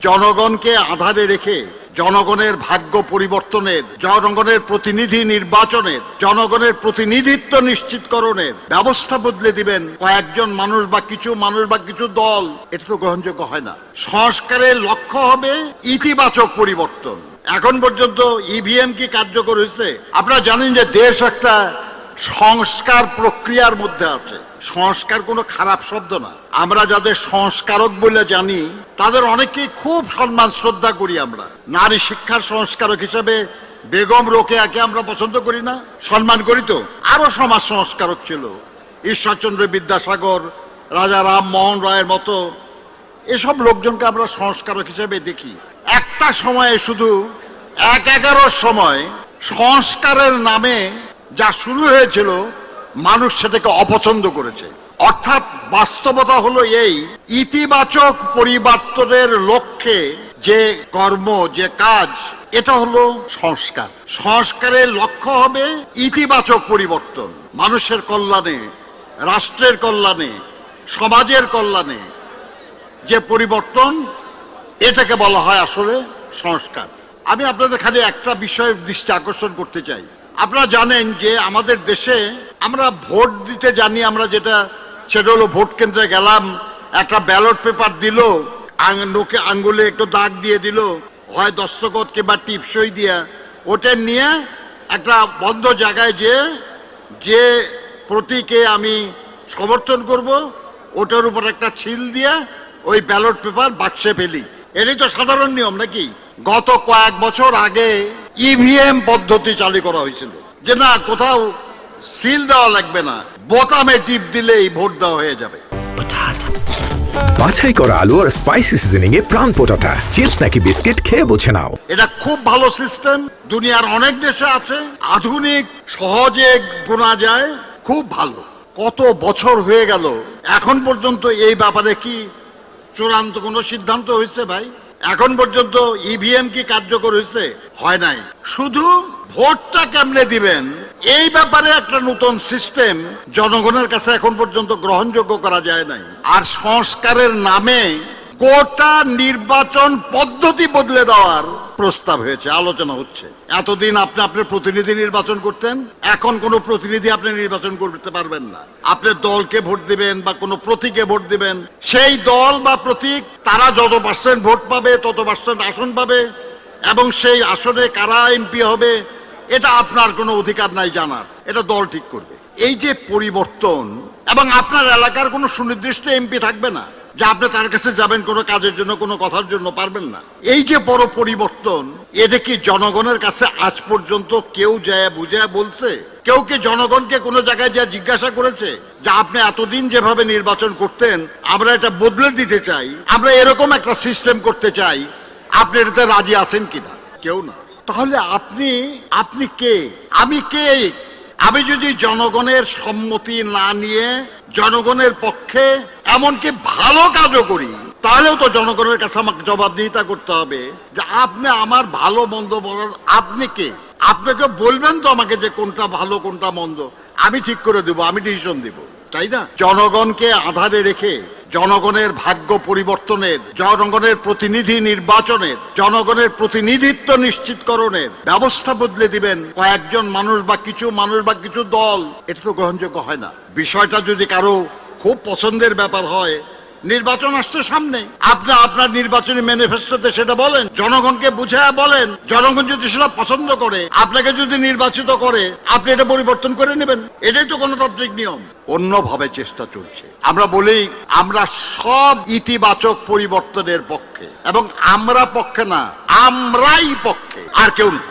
জনগণকে আধারে রেখে জনগণের ভাগ্য পরিবর্তনের, জনগণের প্রতিনিধি নির্বাচনের, জনগণের প্রতিনিধিত্ব নিশ্চিতকরণের ব্যবস্থা বদলে দিবেন কয়েকজন মানুষ বা কিছু মানুষ বা কিছু দল, এটা তো গ্রহণযোগ্য হয় না। সংস্কারের লক্ষ্য হবে ইতিবাচক পরিবর্তন। এখন পর্যন্ত ইভিএম কি কার্যকর হয়েছে? আপনারা জানেন যে দেশ একটা সংস্কার প্রক্রিয়ার মধ্যে আছে। সংস্কার কোনো খারাপ শব্দ না। আমরা যাদের সংস্কারক বলে জানি তাদের অনেকেই খুব সম্মান শ্রদ্ধা করি। আমরা নারী শিক্ষার সংস্কারক হিসেবে বেগম রোকেয়াকে আমরা পছন্দ করি না, সম্মান করি। তো আরো সমাজ সংস্কারক ছিল, ঈশ্বরচন্দ্র বিদ্যাসাগর, রাজা রামমোহন রায়ের মতো এসব লোকজনকে আমরা সংস্কারক হিসেবে দেখি। একটা সময়ে শুধু 11 সময় সংস্কারের নামে যা শুরু হয়েছিল মানুষ সেটাকে অপছন্দ করেছে। অর্থাৎ বাস্তবতা হলো এই, ইতিবাচক পরিবর্তনের লক্ষ্যে যে কর্ম, যে কাজ, এটা হলো সংস্কার। সংস্কারের লক্ষ্য হবে ইতিবাচক পরিবর্তন, মানুষের কল্যাণে, রাষ্ট্রের কল্যাণে, সমাজের কল্যাণে যে পরিবর্তন, এটাকে বলা হয় আসলে সংস্কার। আমি আপনাদের খালি একটা বিষয়ের দৃষ্টি আকর্ষণ করতে চাই। আপনারা জানেন যে আমাদের দেশে আমরা ভোট দিতে জানি, আমরা সেটা হলো ভোট কেন্দ্রে গেলাম, একটা ব্যালট পেপার দিল, নোকে আঙ্গুলে একটু দাগ দিয়ে দিল, হয় দস্তখত কিংবা টিপসই দিয়া, ওটা নিয়ে একটা বন্ধ জায়গায় যে প্রতীকে আমি সমর্থন করব ওটার উপর একটা ছিল দিয়ে ওই ব্যালট পেপার বাক্সে ফেলি। এটাই তো সাধারণ নিয়ম নাকি? গত কয়েক বছর আগে ইভিএম পদ্ধতি চালু করা হয়েছিল, যে না কোথাও সিল দেওয়া লাগবে না, বোতামে টিপ দিলেই ভোট দেওয়া হয়ে যাবে। বাছাই করা আলু আর স্পাইসি সিজনিং এ প্রাণ পোটাটা চিপস নাকি বিস্কিট খেয়ে বুঝে নাও। এটা খুব ভালো সিস্টেম, দুনিয়ার অনেক দেশে আছে, আধুনিক, সহজে গোনা যায়, খুব ভালো। কত বছর হয়ে গেল, এখন পর্যন্ত এই ব্যাপারে কি চূড়ান্ত কোনো সিদ্ধান্ত হয়েছে ভাই? এখন পর্যন্ত ইভিএম কি কার্যকর হয়েছে? হয় নাই। শুধু ভোটটা কেমনে দিবেন এই ব্যাপারে একটা নতুন সিস্টেম জনগণের কাছে এখন পর্যন্ত গ্রহণযোগ্য করা যায় নাই। আর সংস্কারের নামে গোটা নির্বাচন পদ্ধতি বদলে দেওয়ার প্রস্তাব হয়েছে, আলোচনা হচ্ছে। এতদিন আপনি আপনার প্রতিনিধি নির্বাচন করতেন, এখন কোনো প্রতিনিধি আপনি নির্বাচন করতে পারবেন না। আপনি দলকে ভোট দিবেন বা কোনো প্রতীকে ভোট দিবেন, সেই দল বা প্রতীক তারা যত % ভোট পাবে তত % আসন পাবে, এবং সেই আসনে কারা এমপি হবে এটা আপনার কোনো অধিকার নাই জানার, এটা দল ঠিক করবে। এই যে পরিবর্তন, এবং আপনার এলাকার কোনো সুনির্দিষ্ট এমপি থাকবে না যে আপনি তার কাছে যাবেন কোনো কাজের জন্য, কোনো কথার জন্য, পারবেন না। এই যে বড় পরিবর্তন, এটা কি জনগণের কাছে আজ পর্যন্ত কেউ যায় বুঝে বলছে? কেউ কি জনগণকে কোনো জায়গায় যা জিজ্ঞাসা করেছে যে আপনি এতদিন যেভাবে নির্বাচন করতেন আমরা এটা বদলে দিতে চাই, আমরা এরকম একটা সিস্টেম করতে চাই, আপনি এটাতে রাজি আছেন কিনা? কেউ না। তাহলে আপনি কে? আমি কে? আমি যদি জনগণের সম্মতি না নিয়ে জনগণের পক্ষে এমনকি ভালো কাজও করি, তাহলেও তো জনগণের কাছে আমাকে জবাবদিহিতা করতে হবে যে আপনি আমার ভালো মন্দ বলার আপনি কে? আপনাকে বলবেন তো আমাকে যে কোনটা ভালো কোনটা মন্দ, আমি ঠিক করে দেব, আমি ডিসিশন দিব, তাই না? জনগণকে আধারে রেখে জনগণের ভাগ্য পরিবর্তনের, জনগণের প্রতিনিধি নির্বাচনের, জনগণের প্রতিনিধিত্ব নিশ্চিতকরণের ব্যবস্থা বদলে দিবেন কয়েকজন মানুষ বা কিছু মানুষ বা কিছু দল, এটা তো গ্রহণযোগ্য হয় না। বিষয়টা যদি কারো খুব পছন্দের ব্যাপার হয়, নির্বাচন আসছে সামনে, আপনি আপনার নির্বাচনী ম্যানিফেস্টোতে সেটা বলেন, জনগণকে বুঝায় বলেন। জনগণ যদি সেটা পছন্দ করে, আপনাকে যদি নির্বাচিত করে, আপনি এটা পরিবর্তন করে নেবেন। এটাই তো গণতান্ত্রিক নিয়ম। অন্যভাবে চেষ্টা চলছে। আমরা বলি আমরা সব ইতিবাচক পরিবর্তনের পক্ষে, এবং আমরা পক্ষে না, আমরাই পক্ষে, আর কেউ না।